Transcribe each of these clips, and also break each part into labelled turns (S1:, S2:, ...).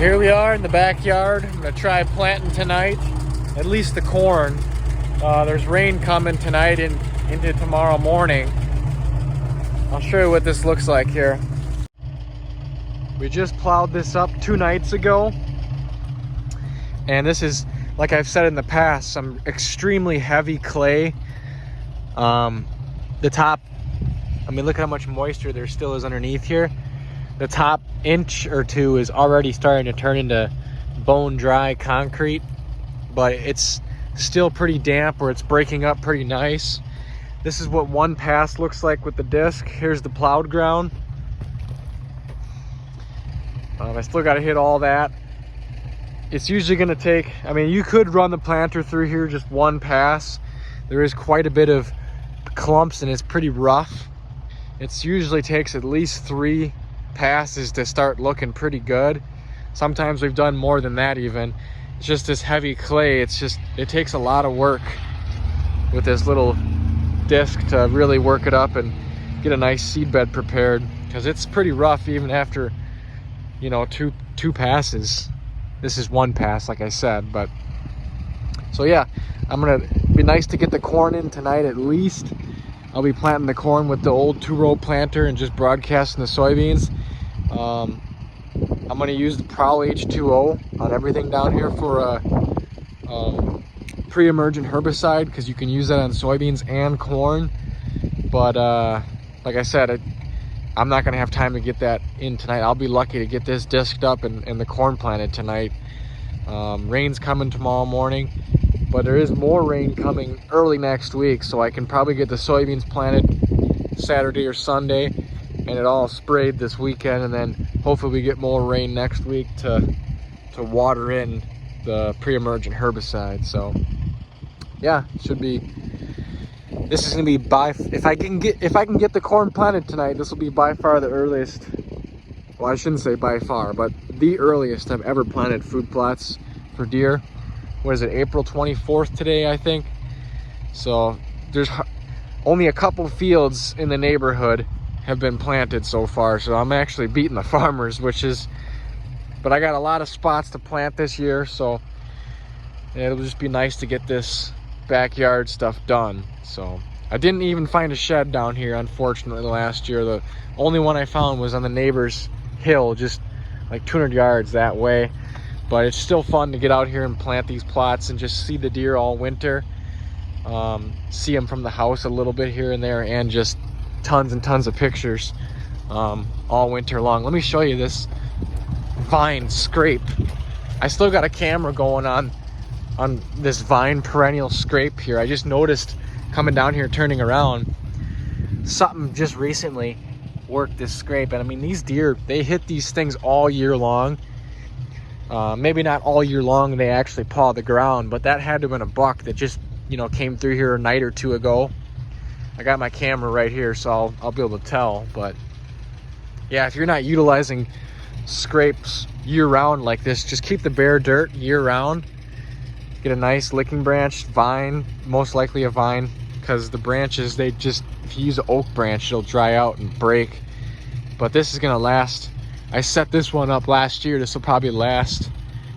S1: Here we are in the backyard. I'm gonna try planting tonight, at least the corn. There's rain coming tonight and into tomorrow morning. I'll show you what this looks like here. We just plowed this up 2 nights ago, and this is, like I've said in the past, some extremely heavy clay. The top, I mean, look how much moisture there still is underneath here. The top inch or 2 is already starting to turn into bone dry concrete, but it's still pretty damp where it's breaking up pretty nice. This is what one pass looks like with the disc. Here's the plowed ground. I still got to hit all that. It's usually going to take, I mean, you could run the planter through here just one pass. There is quite a bit of clumps and it's pretty rough. It usually takes at least 3 passes to start looking pretty good. Sometimes we've done more than that even. It's just this heavy clay. It takes a lot of work with this little disc to really work it up and get a nice seed bed prepared, because it's pretty rough even after, you know, two passes. This is one pass, like I said. But so yeah, I'm gonna be nice to get the corn in tonight at least. I'll be planting the corn with the old 2-row planter and just broadcasting the soybeans. I'm going to use the Prowl H2O on everything down here for a pre-emergent herbicide, because you can use that on soybeans and corn. But like I said, I'm not going to have time to get that in tonight. I'll be lucky to get this disked up and the corn planted tonight. Rain's coming tomorrow morning, but there is more rain coming early next week, so I can probably get the soybeans planted Saturday or Sunday and it all sprayed this weekend, and then hopefully we get more rain next week to water in the pre-emergent herbicide. So yeah, it should be, this is gonna be if I can get the corn planted tonight, this will be by far the earliest, well, I shouldn't say by far, but the earliest I've ever planted food plots for deer. What is it, April 24th today, I think? So there's only a couple fields in the neighborhood have been planted so far, so I'm actually beating the farmers, but I got a lot of spots to plant this year, so it'll just be nice to get this backyard stuff done. So I didn't even find a shed down here, unfortunately, last year. The only one I found was on the neighbor's hill, just like 200 yards that way. But it's still fun to get out here and plant these plots and just see the deer all winter. See them from the house a little bit here and there, and just tons and tons of pictures all winter long. Let me show you this vine scrape. I still got a camera going on this vine perennial scrape here. I just noticed coming down here, turning around, something just recently worked this scrape. And I mean, these deer, they hit these things all year long. Maybe not all year long they actually paw the ground, but that had to have been a buck that just, you know, came through here a night or 2 ago. I got my camera right here, so I'll be able to tell. But yeah, if you're not utilizing scrapes year-round like this, just keep the bare dirt year-round. Get a nice licking branch vine, most likely a vine, because the branches, they just, if you use an oak branch, it'll dry out and break. But this is gonna last. I set this one up last year. This will probably last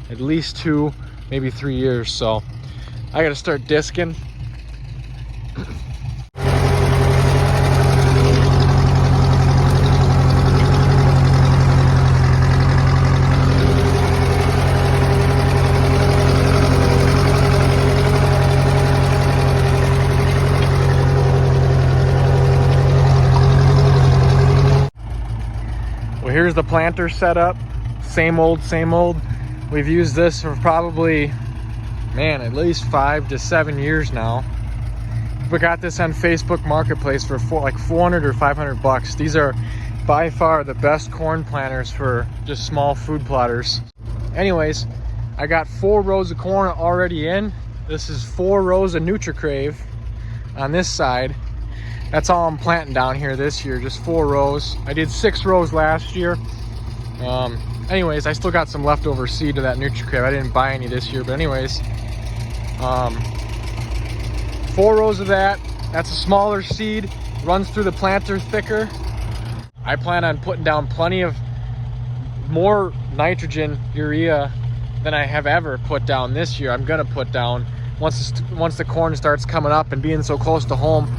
S1: at least 2, maybe 3 years. So I gotta start disking. Here's the planter setup. Same old. We've used this for probably, man, at least 5 to 7 years now. We got this on Facebook Marketplace for like 400 or 500 bucks. These are by far the best corn planters for just small food plotters. Anyways, I got 4 rows of corn already in. This is 4 rows of NutriCrave on this side. That's all I'm planting down here this year, just 4 rows. I did 6 rows last year. Anyways, I still got some leftover seed of that NutriCrave. I didn't buy any this year, but anyways. 4 rows of that. That's a smaller seed, runs through the planter thicker. I plan on putting down plenty of more nitrogen urea than I have ever put down this year. I'm gonna put down once the corn starts coming up, and being so close to home,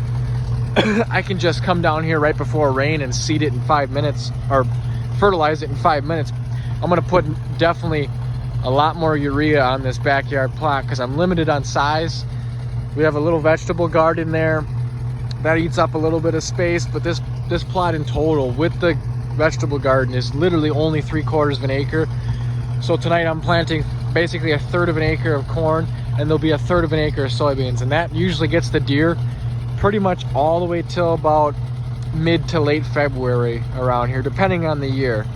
S1: I can just come down here right before rain and seed it in 5 minutes, or fertilize it in 5 minutes. I'm gonna put definitely a lot more urea on this backyard plot because I'm limited on size. We have a little vegetable garden there that eats up a little bit of space, but this plot in total with the vegetable garden is literally only 3/4 of an acre. So tonight I'm planting basically 1/3 of an acre of corn, and there'll be 1/3 of an acre of soybeans, and that usually gets the deer pretty much all the way till about mid to late February around here, depending on the year.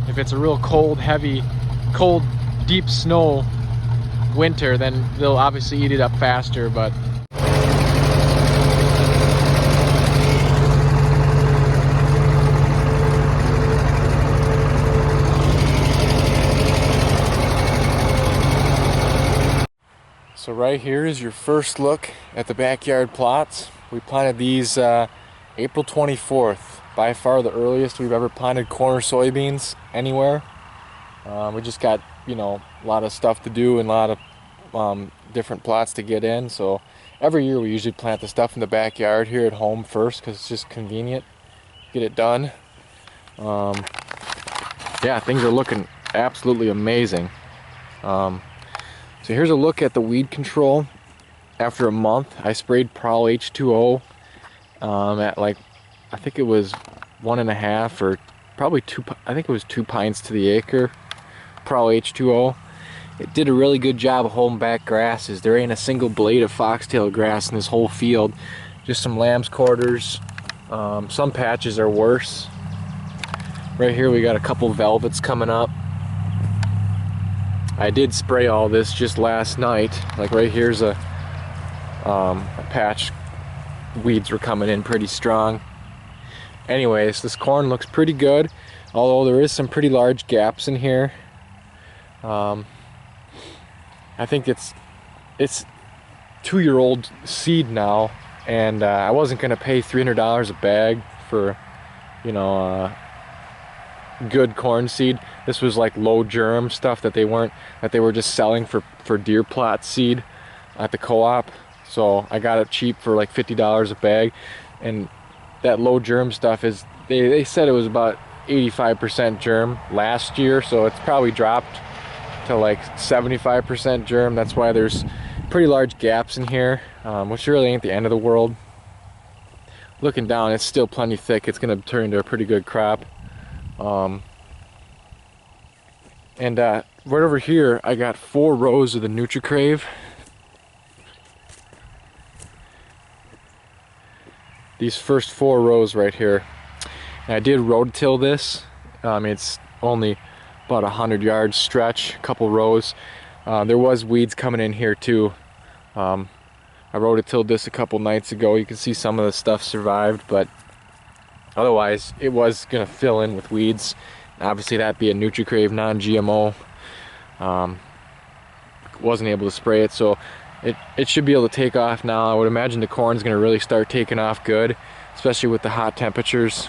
S1: If it's a real cold, deep snow winter, then they'll obviously eat it up faster. But so right here is your first look at the backyard plots. We planted these April 24th, by far the earliest we've ever planted corn or soybeans anywhere. We just got, you know, a lot of stuff to do and a lot of different plots to get in. So every year we usually plant the stuff in the backyard here at home first because it's just convenient, get it done. Yeah, things are looking absolutely amazing. So here's a look at the weed control. After a month, I sprayed Prowl H2O at like, I think it was 1.5 or probably 2, I think it was 2 pints to the acre. Prowl H2O. It did a really good job of holding back grasses. There ain't a single blade of foxtail grass in this whole field. Just some lamb's quarters. Some patches are worse. Right here we got a couple velvets coming up. I did spray all this just last night. Like right here's a patch. Weeds were coming in pretty strong. Anyways, this corn looks pretty good, although there is some pretty large gaps in here. I think it's 2-year-old seed now, and I wasn't gonna pay $300 a bag for, you know, good corn seed. This was like low germ stuff that they were just selling for deer plot seed at the co-op. So I got it cheap for like $50 a bag, and that low germ stuff is, they said it was about 85% germ last year, so it's probably dropped to like 75% germ. That's why there's pretty large gaps in here, which really ain't the end of the world. Looking down, it's still plenty thick. It's gonna turn into a pretty good crop. And right over here I got 4 rows of the NutriCrave. These first 4 rows right here, and I did rototill this. It's only about 100 yards stretch, a couple rows. There was weeds coming in here too. I rototilled this a couple nights ago. You can see some of the stuff survived, but otherwise it was gonna fill in with weeds. Obviously that'd be a NutriCrave non-GMO. Wasn't able to spray it, so it should be able to take off now. I would imagine the corn's gonna really start taking off good, especially with the hot temperatures.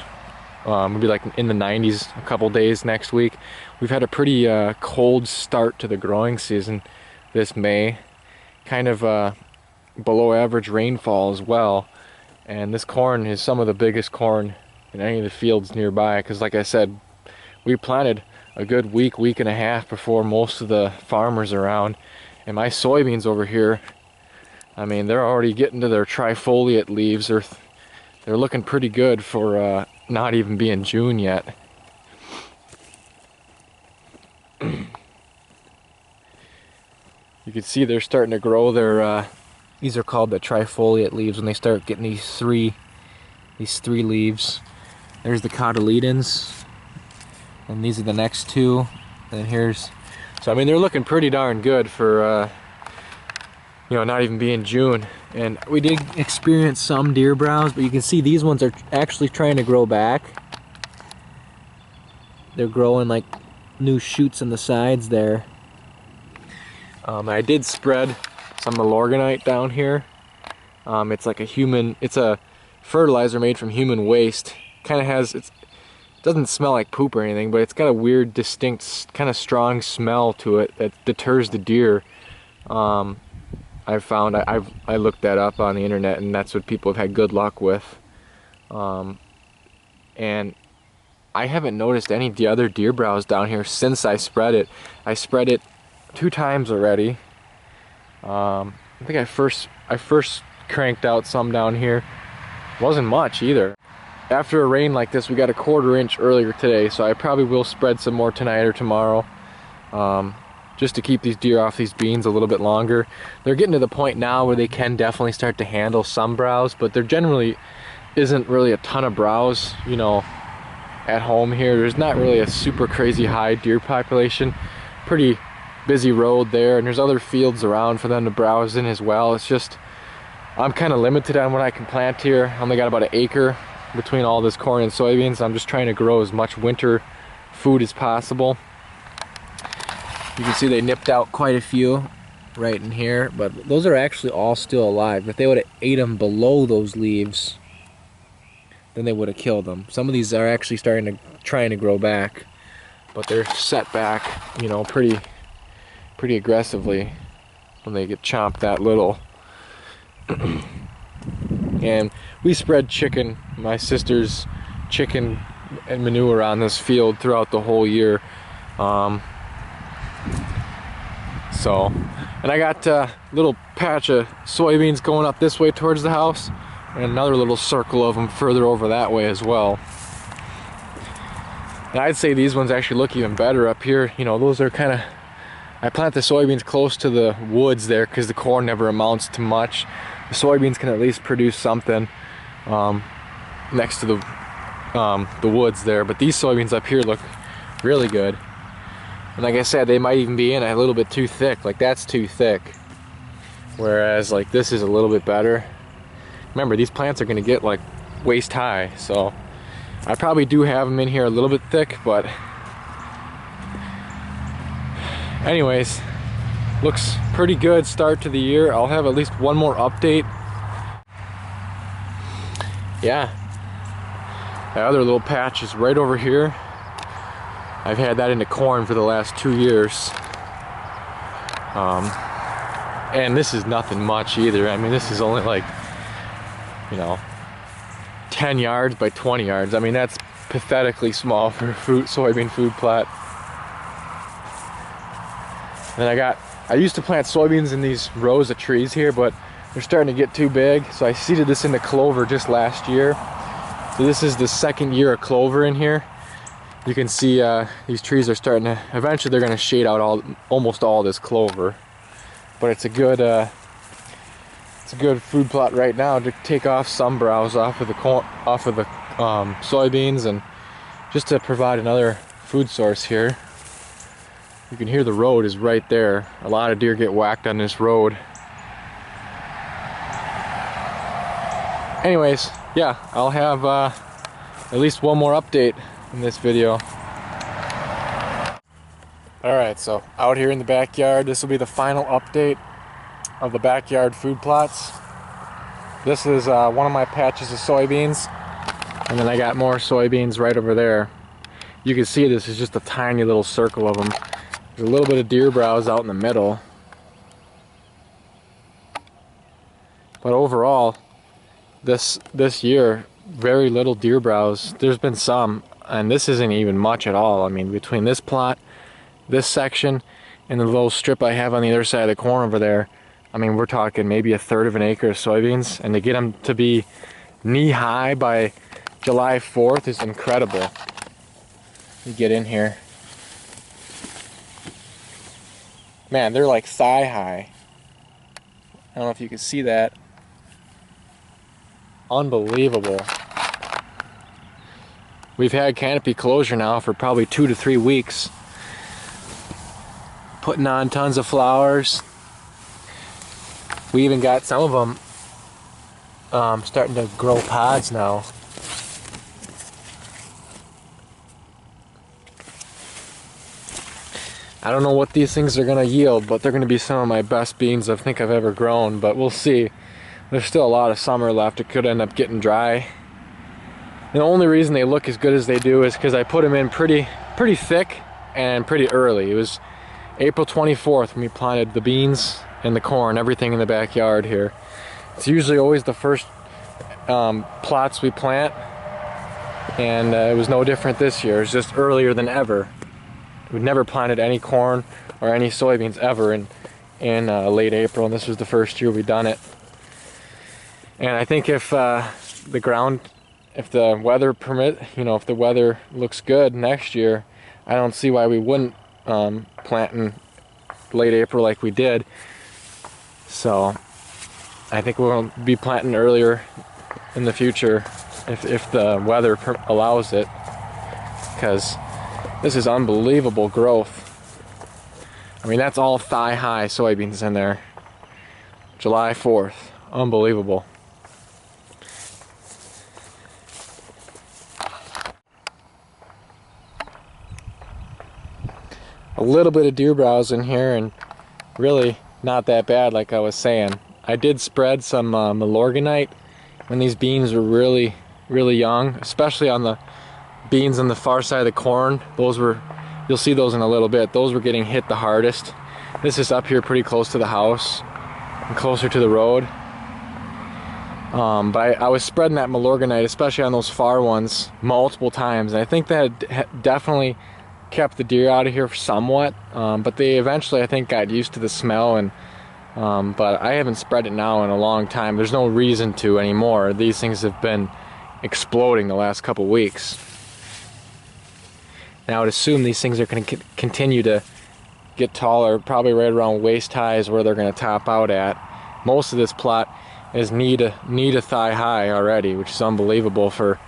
S1: It'll be like in the 90s a couple days next week. We've had a pretty cold start to the growing season this May. Kind of below average rainfall as well. And this corn is some of the biggest corn in any of the fields nearby, because like I said, we planted a good week and a half before most of the farmers around. And my soybeans over here, I mean, they're already getting to their trifoliate leaves. They're looking pretty good for not even being June yet. You can see they're starting to grow their, these are called the trifoliate leaves, when they start getting these three leaves. There's the cotyledons, and these are the next 2. And here's, so I mean, they're looking pretty darn good for, you know, not even being June. And we did experience some deer browse, but you can see these ones are actually trying to grow back. They're growing like new shoots on the sides there. I did spread some Milorganite down here. It's like it's a fertilizer made from human waste. Kind of has, it doesn't smell like poop or anything, but it's got a weird, distinct, kind of strong smell to it that deters the deer. I've found, I looked that up on the internet, and that's what people have had good luck with. And I haven't noticed any other deer browse down here since I spread it. I spread it 2 times already. I think I first cranked out some down here. Wasn't much either. After a rain like this, we got a 1/4 inch earlier today, so I probably will spread some more tonight or tomorrow, just to keep these deer off these beans a little bit longer. They're getting to the point now where they can definitely start to handle some browse, but there generally isn't really a ton of browse, you know, at home here. There's not really a super crazy high deer population. Pretty busy road there, and there's other fields around for them to browse in as well. It's just, I'm kind of limited on what I can plant here. I only got about 1 acre between all this corn and soybeans. I'm just trying to grow as much winter food as possible. You can see they nipped out quite a few right in here, but those are actually all still alive. If they would have ate them below those leaves, then they would have killed them. Some of these are actually trying to grow back, but they're set back, you know, pretty aggressively when they get chomped that little. And we spread chicken, my sister's chicken and manure on this field throughout the whole year. And I got a little patch of soybeans going up this way towards the house, and another little circle of them further over that way as well. And I'd say these ones actually look even better up here. You know, those are kind of, I plant the soybeans close to the woods there because the corn never amounts to much. The soybeans can at least produce something next to the woods there, but these soybeans up here look really good. And like I said, they might even be in a little bit too thick. Like that's too thick, whereas like this is a little bit better. Remember, these plants are going to get like waist high, so I probably do have them in here a little bit thick, but anyways, looks pretty good start to the year. I'll have at least one more update. Yeah, that other little patch is right over here. I've had that into corn for the last 2 years. And this is nothing much either. I mean, this is only like, you know, 10 yards by 20 yards. I mean, that's pathetically small for a soybean food plot. And I used to plant soybeans in these rows of trees here, but they're starting to get too big, so I seeded this into clover just last year. So this is the 2nd year of clover in here. You can see these trees are starting to, eventually they're going to shade out almost all this clover. But it's a good food plot right now to take off some browse off of the soybeans, and just to provide another food source here. You can hear the road is right there. A lot of deer get whacked on this road. Anyways, yeah, I'll have at least one more update in this video. Alright, so out here in the backyard, this will be the final update of the backyard food plots. This is one of my patches of soybeans, and then I got more soybeans right over there. You can see this is just a tiny little circle of them. There's a little bit of deer browse out in the middle, but overall this year, very little deer browse. There's been some, and this isn't even much at all. I mean, between this plot, this section, and the little strip I have on the other side of the corn over there, I mean, we're talking maybe 1/3 of an acre of soybeans, and to get them to be knee-high by July 4th is incredible. You get in here. Man, they're like thigh-high. I don't know if you can see that. Unbelievable. We've had canopy closure now for probably 2 to 3 weeks. Putting on tons of flowers. We even got some of them starting to grow pods now. I don't know what these things are going to yield, but they're going to be some of my best beans I think I've ever grown, but we'll see. There's still a lot of summer left. It could end up getting dry. The only reason they look as good as they do is because I put them in pretty thick and pretty early. It was April 24th when we planted the beans and the corn, everything in the backyard here. It's usually always the first plots we plant, and it was no different this year. It was just earlier than ever. We'd never planted any corn or any soybeans ever in late April, and this was the first year we'd done it. And I think if the ground, if the weather permit, you know, if the weather looks good next year, I don't see why we wouldn't plant in late April like we did. So I think we'll be planting earlier in the future if the weather allows it, because this is unbelievable growth. I mean, that's all thigh-high soybeans in there. July 4th, unbelievable. A little bit of deer browse in here, and really not that bad like I was saying. I did spread some Milorganite when these beans were really young, especially on the beans on the far side of the corn. Those were, you'll see those in a little bit, those were getting hit the hardest. This is up here pretty close to the house and closer to the road. But I was spreading that Milorganite, especially on those far ones, multiple times, and I think that definitely kept the deer out of here somewhat, but they eventually, I think, got used to the smell, and but I haven't spread it now in a long time. There's no reason to anymore. These things have been exploding the last couple weeks. Now I would assume these things are going to continue to get taller, probably right around waist high is where they're going to top out at. Most of this plot is knee to thigh high already, which is unbelievable for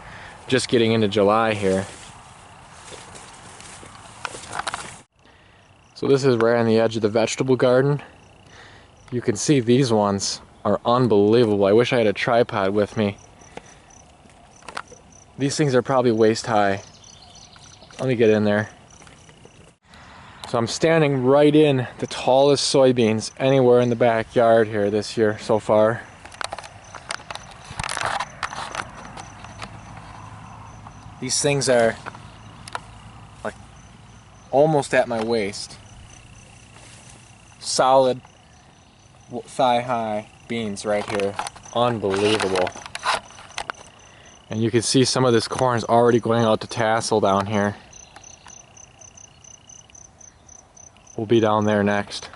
S1: just getting into July here. So this is right on the edge of the vegetable garden. You can see these ones are unbelievable. I wish I had a tripod with me. These things are probably waist high. Let me get in there. So I'm standing right in the tallest soybeans anywhere in the backyard here this year so far. These things are like almost at my waist. Solid thigh-high beans right here. Unbelievable. And you can see some of this corn is already going out to tassel down here. We'll be down there next.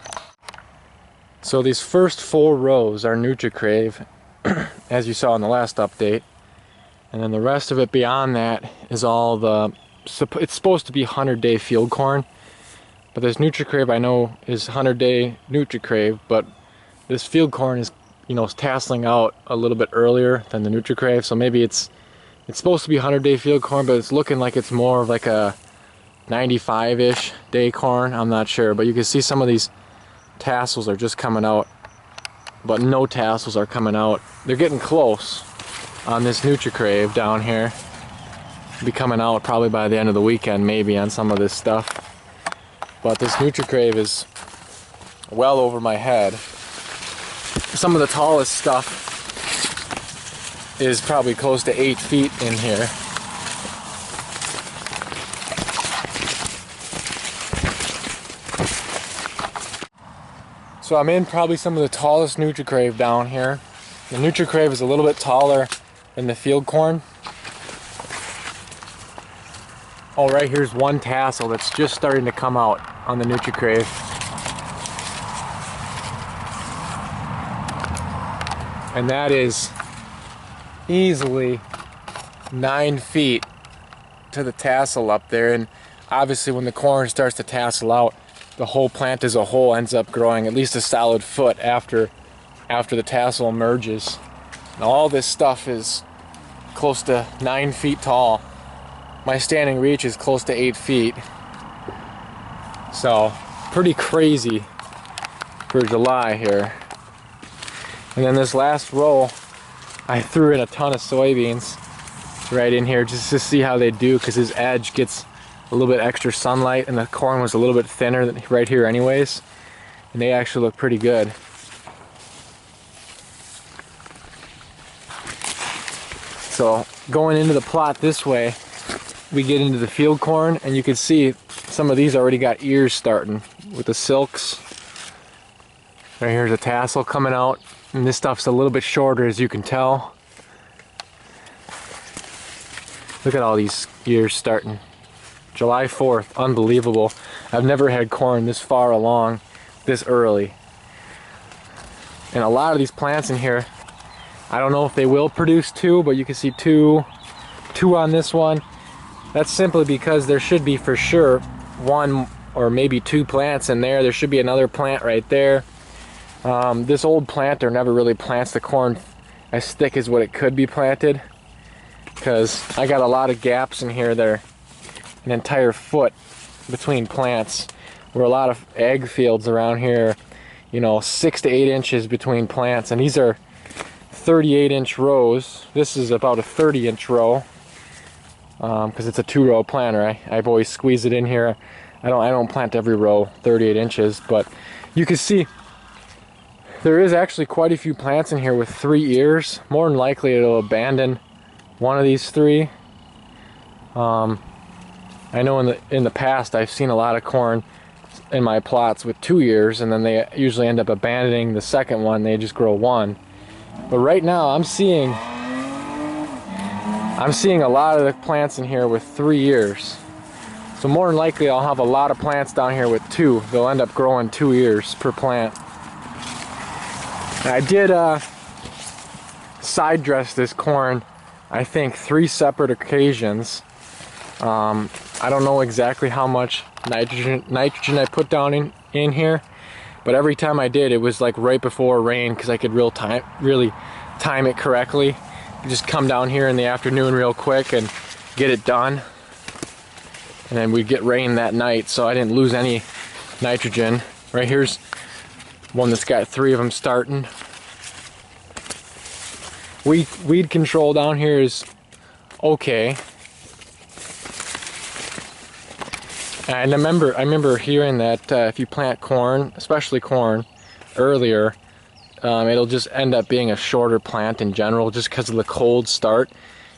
S1: So these first 4 rows are NutriCrave, as you saw in the last update. And then the rest of it beyond that is all the, it's supposed to be 100-day field corn. But this NutriCrave I know is 100-day NutriCrave, but this field corn is, you know, tasseling out a little bit earlier than the NutriCrave. So maybe it's supposed to be 100-day field corn, but it's looking like it's more of like a 95-ish day corn. I'm not sure, but you can see some of these tassels are just coming out, but no tassels are coming out. They're getting close on this NutriCrave down here. Be coming out probably by the end of the weekend, maybe, on some of this stuff. But this NutriCrave is well over my head. Some of the tallest stuff is probably close to 8 feet in here. So I'm in probably some of the tallest NutriCrave down here. The NutriCrave is a little bit taller than the field corn. Oh, right here's one tassel that's just starting to come out on the NutriCrave. And that is easily 9 feet to the tassel up there. And obviously when the corn starts to tassel out, the whole plant as a whole ends up growing at least a solid foot after the tassel emerges. And all this stuff is close to 9 feet tall. My standing reach is close to 8 feet. So pretty crazy for July here. And then this last row, I threw in a ton of soybeans right in here just to see how they do, because his edge gets a little bit extra sunlight, and the corn was a little bit thinner than right here anyways, and they actually look pretty good. So going into the plot this way, we get into the field corn, and you can see some of these already got ears starting with the silks. Right here's a tassel coming out, and this stuff's a little bit shorter, as you can tell. Look at all these ears starting. July 4th, unbelievable. I've never had corn this far along this early. And a lot of these plants in here, I don't know if they will produce two, but you can see two on this one. That's simply because there should be for sure one or maybe two plants in there. There should be another plant right there. This old planter never really plants the corn as thick as what it could be planted, because I got a lot of gaps in here that are an entire foot between plants. We're a lot of ag fields around here, you know, 6 to 8 inches between plants, and these are 38-inch rows. This is about a 30-inch row, because it's a 2-row planter. I've always squeezed it in here. I don't plant every row 38 inches, but you can see there is actually quite a few plants in here with 3 ears. More than likely it'll abandon one of these 3. I know in the past I've seen a lot of corn in my plots with 2 ears, and then they usually end up abandoning the second one. They just grow one. But right now I'm seeing a lot of the plants in here with 3 ears. So more than likely I'll have a lot of plants down here with 2. They'll end up growing 2 ears per plant. I did side dress this corn, I think 3 separate occasions. I don't know exactly how much nitrogen I put down in here, but every time I did, it was like right before rain, because I could really time it correctly. Just come down here in the afternoon real quick and get it done, and then we'd get rain that night, so I didn't lose any nitrogen. Right here's one that's got 3 of them starting. Weed control down here is okay. And I remember hearing that if you plant corn, especially corn, earlier, it'll just end up being a shorter plant in general, just because of the cold start,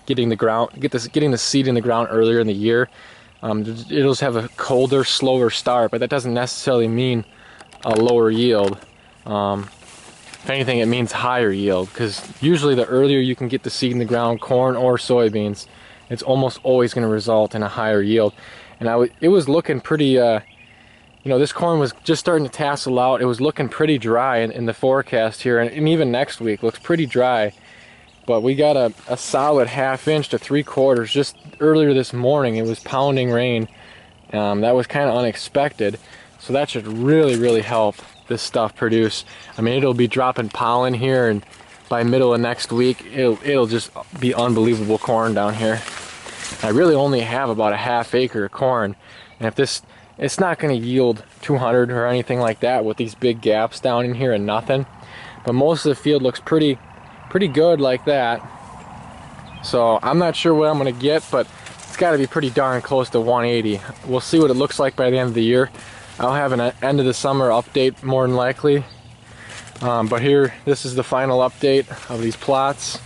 S1: getting the seed in the ground earlier in the year. It'll just have a colder, slower start, but that doesn't necessarily mean a lower yield. If anything, it means higher yield, because usually the earlier you can get the seed in the ground, corn or soybeans, it's almost always going to result in a higher yield. And it was looking pretty, you know, this corn was just starting to tassel out. It was looking pretty dry in the forecast here, and even next week looks pretty dry. But we got a solid 1/2 inch to 3/4 just earlier this morning. It was pounding rain. That was kind of unexpected, so that should really help this stuff produce. I mean, it'll be dropping pollen here, and by middle of next week it'll just be unbelievable corn down here. I really only have about a 1/2 acre of corn, and it's not going to yield 200 or anything like that with these big gaps down in here and nothing, but most of the field looks pretty good like that. So I'm not sure what I'm going to get, but it's got to be pretty darn close to 180. We'll see what it looks like by the end of the year. I'll have an end of the summer update more than likely, but here, this is the final update of these plots.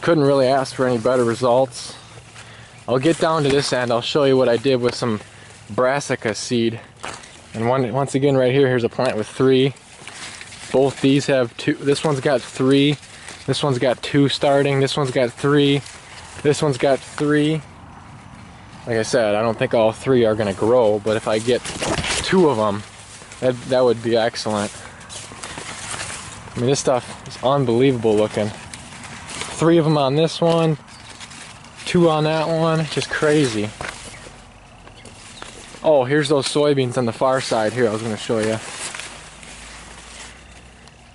S1: Couldn't really ask for any better results. I'll get down to this end. I'll show you what I did with some brassica seed. And once again, right here, here's a plant with 3. Both these have 2. This one's got 3. This one's got 2 starting. This one's got 3. This one's got 3. Like I said, I don't think all 3 are going to grow, but if I get 2 of them, that would be excellent. I mean, this stuff is unbelievable looking. 3 of them on this one, 2 on that one, just crazy. Oh, here's those soybeans on the far side here I was going to show you.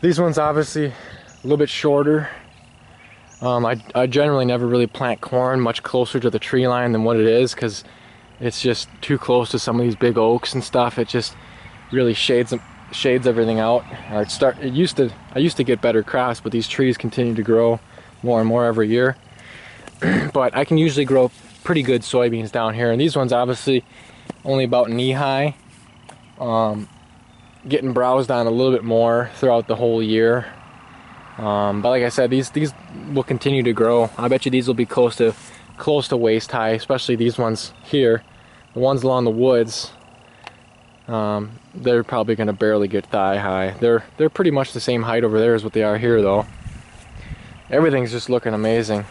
S1: These ones obviously a little bit shorter. I generally never really plant corn much closer to the tree line than what it is, because it's just too close to some of these big oaks and stuff. It just really shades everything out. I used to get better crops, but these trees continue to grow more and more every year. But I can usually grow pretty good soybeans down here, and these ones obviously only about knee high, getting browsed on a little bit more throughout the whole year. But like I said, these will continue to grow. I bet you these will be close to waist high, especially these ones here. The ones along the woods, they're probably going to barely get thigh high. They're pretty much the same height over there as what they are here, though. Everything's just looking amazing.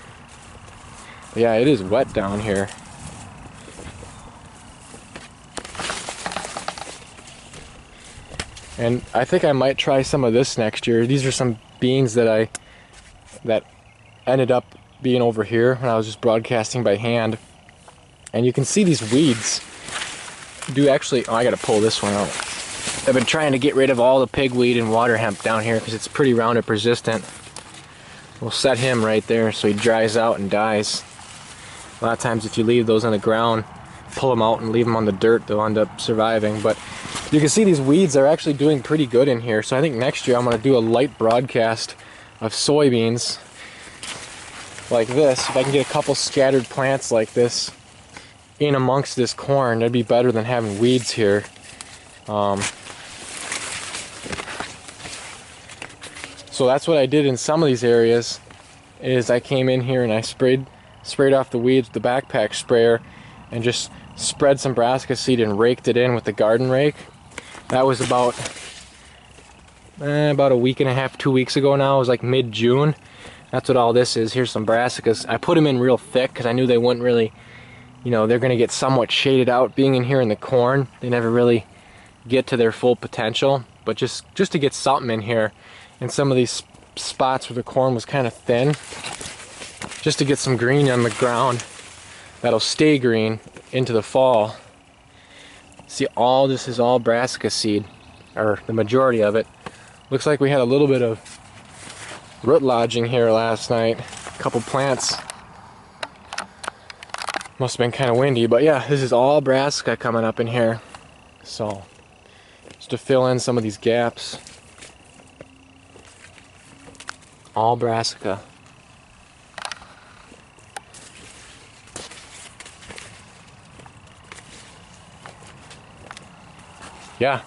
S1: But yeah, it is wet down here. And I think I might try some of this next year. These are some beans that ended up being over here when I was just broadcasting by hand. And you can see these weeds do actually, oh, I gotta pull this one out. I've been trying to get rid of all the pigweed and water hemp down here because it's pretty Roundup resistant. We'll set him right there so he dries out and dies. A lot of times if you leave those on the ground, pull them out and leave them on the dirt, they'll end up surviving. But you can see these weeds are actually doing pretty good in here. So I think next year I'm going to do a light broadcast of soybeans like this. If I can get a couple scattered plants like this in amongst this corn, that'd be better than having weeds here. So that's what I did in some of these areas, is I came in here and I sprayed off the weeds with the backpack sprayer and just spread some brassica seed and raked it in with the garden rake. That was about a week and a half, 2 weeks ago now. It was like mid-June. That's what all this is. Here's some brassicas. I put them in real thick because I knew they wouldn't really, you know, they're going to get somewhat shaded out being in here in the corn. They never really get to their full potential. But just to get something in here in some of these spots where the corn was kind of thin, just to get some green on the ground that'll stay green into the fall. See, all this is all brassica seed, or the majority of it. Looks like we had a little bit of root lodging here last night. A couple plants. Must have been kind of windy, but yeah, this is all brassica coming up in here. So, just to fill in some of these gaps. All brassica. Yeah,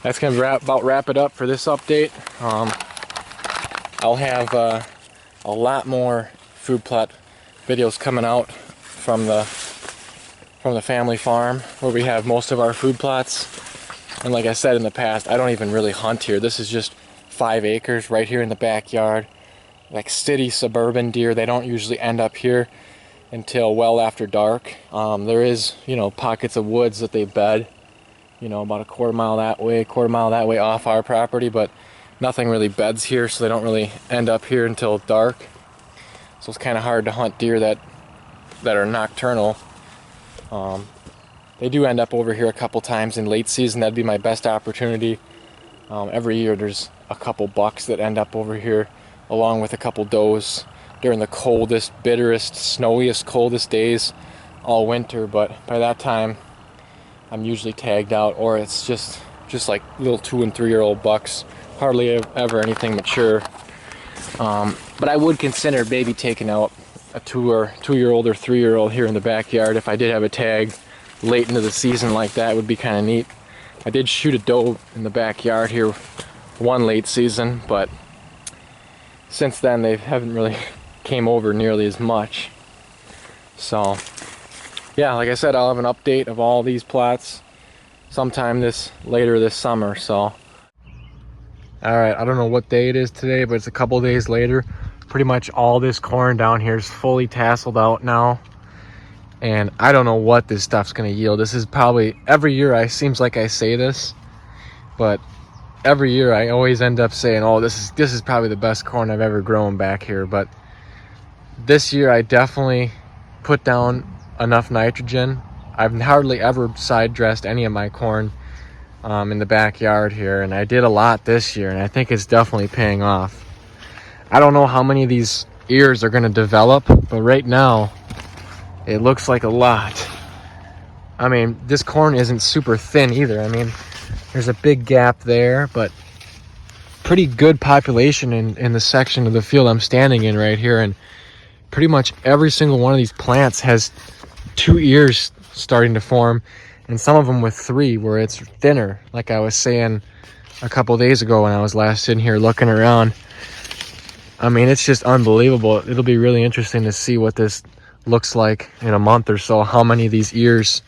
S1: that's gonna wrap it up for this update. I'll have a lot more food plot videos coming out from the family farm where we have most of our food plots. And like I said in the past, I don't even really hunt here. This is just 5 acres right here in the backyard. Like city suburban deer, they don't usually end up here until well after dark. There is, you know, pockets of woods that they bed, you know, about a quarter mile that way off our property, but nothing really beds here, so they don't really end up here until dark. So it's kind of hard to hunt deer that are nocturnal. They do end up over here a couple times in late season. That'd be my best opportunity. Every year there's a couple bucks that end up over here along with a couple does during the coldest, bitterest, snowiest, coldest days all winter. But by that time I'm usually tagged out, or it's just like little 2 and 3 year old bucks, hardly ever anything mature. But I would consider maybe taking out a 2-year-old or 3-year-old here in the backyard if I did have a tag late into the season like that. It would be kind of neat. I did shoot a doe in the backyard here one late season, but since then they haven't really came over nearly as much. So yeah, like I said, I'll have an update of all these plots sometime later this summer. So alright, I don't know what day it is today, but it's a couple days later. Pretty much all this corn down here is fully tasseled out now, and I don't know what this stuff's gonna yield. This is probably, every year seems like I say this, but every year I always end up saying, oh, this is probably the best corn I've ever grown back here. But this year I definitely put down enough nitrogen. I've hardly ever side dressed any of my corn in the backyard here, and I did a lot this year, and I think it's definitely paying off. I don't know how many of these ears are going to develop, but right now it looks like a lot. I mean, this corn isn't super thin either. I mean, there's a big gap there, but pretty good population in the section of the field I'm standing in right here, and pretty much every single one of these plants has 2 ears starting to form, and some of them with 3 where it's thinner, like I was saying a couple days ago when I was last sitting here looking around. I mean, it's just unbelievable. It'll be really interesting to see what this looks like in a month or so. How many of these ears,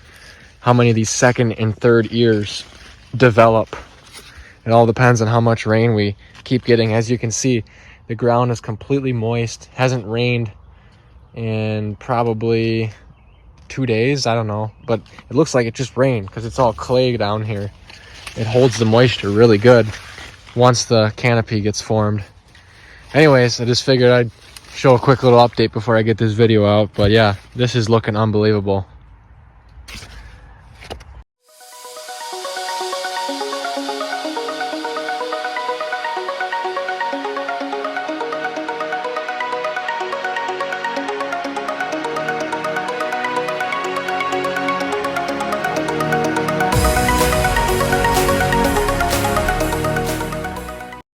S1: how many of these second and third ears develop. It all depends on how much rain we keep getting. As you can see, the ground is completely moist. Hasn't rained in probably 2 days. I don't know, but it looks like it just rained because it's all clay down here. It holds the moisture really good once the canopy gets formed. Anyways, I just figured I'd show a quick little update before I get this video out. But yeah, this is looking unbelievable.